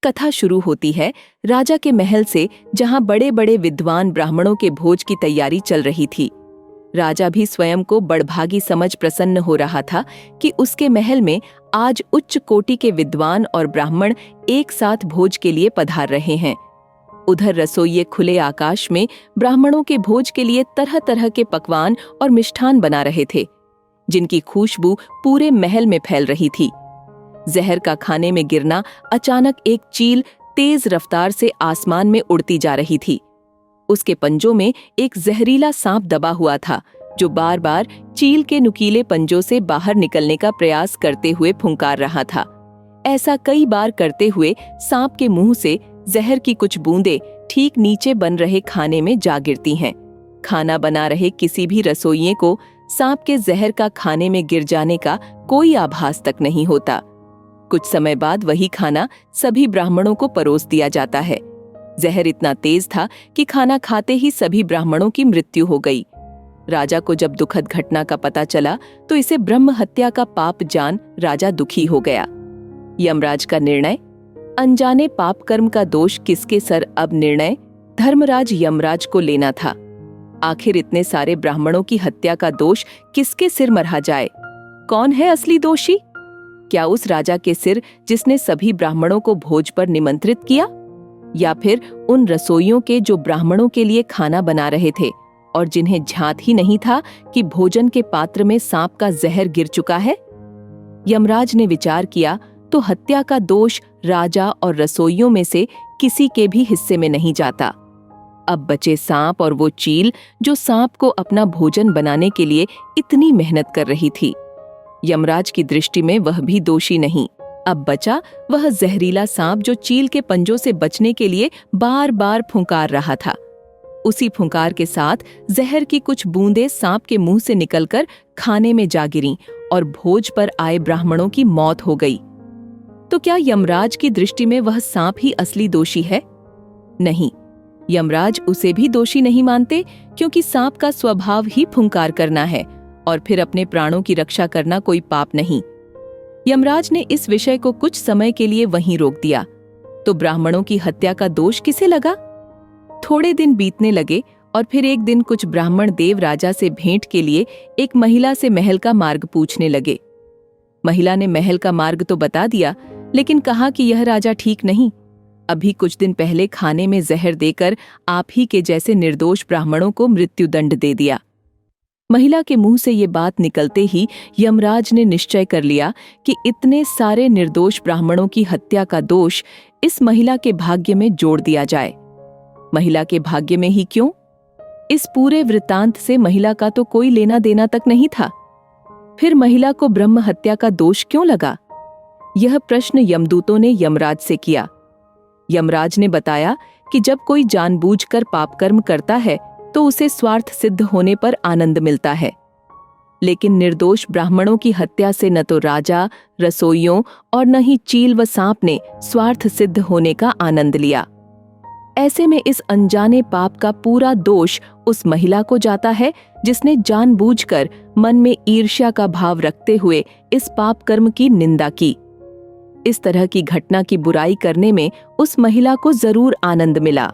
कथा शुरू होती है राजा के महल से, जहां बड़े बड़े विद्वान ब्राह्मणों के भोज की तैयारी चल रही थी। राजा भी स्वयं को बड़भागी समझ प्रसन्न हो रहा था कि उसके महल में आज उच्च कोटि के विद्वान और ब्राह्मण एक साथ भोज के लिए पधार रहे हैं। उधर रसोइये खुले आकाश में ब्राह्मणों के भोज के लिए तरह तरह के पकवान और मिष्ठान बना रहे थे, जिनकी खुशबू पूरे महल में फैल रही थी। जहर का खाने में गिरना अचानक एक चील तेज रफ्तार से आसमान में उड़ती जा रही थी। उसके पंजों में एक जहरीला सांप दबा हुआ था, जो बार बार चील के नुकीले पंजों से बाहर निकलने का प्रयास करते हुए फुंकार रहा था। ऐसा कई बार करते हुए सांप के मुंह से जहर की कुछ बूंदें ठीक नीचे बन रहे खाने में जा गिरती हैं। खाना बना रहे किसी भी रसोइये को सांप के जहर का खाने में गिर जाने का कोई आभास तक नहीं होता। कुछ समय बाद वही खाना सभी ब्राह्मणों को परोस दिया जाता है। जहर इतना तेज था कि खाना खाते ही सभी ब्राह्मणों की मृत्यु हो गई। राजा को जब दुखद घटना का पता चला तो इसे ब्रह्म हत्या का पाप जान राजा दुखी हो गया। यमराज का निर्णय। अनजाने पाप कर्म का दोष किसके सर अब निर्णय धर्मराज यमराज को लेना था। आखिर इतने सारे ब्राह्मणों की हत्या का दोष किसके सिर मढ़ा जाए? कौन है असली दोषी? क्या उस राजा के सिर जिसने सभी ब्राह्मणों को भोज पर निमंत्रित किया, या फिर उन रसोइयों के जो ब्राह्मणों के लिए खाना बना रहे थे और जिन्हें झांत ही नहीं था कि भोजन के पात्र में सांप का जहर गिर चुका है? यमराज ने विचार किया तो हत्या का दोष राजा और रसोइयों में से किसी के भी हिस्से में नहीं जाता। अब बचे सांप और वो चील जो सांप को अपना भोजन बनाने के लिए इतनी मेहनत कर रही थी। यमराज की दृष्टि में वह भी दोषी नहीं। अब बचा वह जहरीला सांप जो चील के पंजों से बचने के लिए बार बार फुंकार रहा था। उसी फुंकार के साथ जहर की कुछ बूंदें सांप के मुंह से निकलकर खाने में जा गिरीं और भोज पर आए ब्राह्मणों की मौत हो गई। तो क्या यमराज की दृष्टि में वह सांप ही असली दोषी है? नहीं, यमराज उसे भी दोषी नहीं मानते, क्योंकि सांप का स्वभाव ही फुंकार करना है और फिर अपने प्राणों की रक्षा करना कोई पाप नहीं। यमराज ने इस विषय को कुछ समय के लिए वहीं रोक दिया। तो ब्राह्मणों की हत्या का दोष किसे लगा? थोड़े दिन बीतने लगे और फिर एक दिन कुछ ब्राह्मण देव राजा से भेंट के लिए एक महिला से महल का मार्ग पूछने लगे। महिला ने महल का मार्ग तो बता दिया, लेकिन कहा कि यह राजा ठीक नहीं। अभी कुछ दिन पहले खाने में जहर देकर आप ही के जैसे निर्दोष ब्राह्मणों को मृत्युदंड दे दिया। महिला के मुंह से ये बात निकलते ही यमराज ने निश्चय कर लिया कि इतने सारे निर्दोष ब्राह्मणों की हत्या का दोष इस महिला के भाग्य में जोड़ दिया जाए। महिला के भाग्य में ही क्यों? इस पूरे वृत्तांत से महिला का तो कोई लेना देना तक नहीं था। फिर महिला को ब्रह्म हत्या का दोष क्यों लगा? यह प्रश्न यमदूतों ने यमराज से किया। यमराज ने बताया कि जब कोई जानबूझकर पाप कर्म करता है तो उसे स्वार्थ सिद्ध होने पर आनंद मिलता है, लेकिन निर्दोष ब्राह्मणों की हत्या से न तो राजा, रसोइयों और न ही चील व सांप ने स्वार्थ सिद्ध होने का आनंद लिया। ऐसे में इस अनजाने पाप का पूरा दोष उस महिला को जाता है जिसने जानबूझकर मन में ईर्ष्या का भाव रखते हुए इस पाप कर्म की निंदा की। इस तरह की घटना की बुराई करने में उस महिला को जरूर आनंद मिला।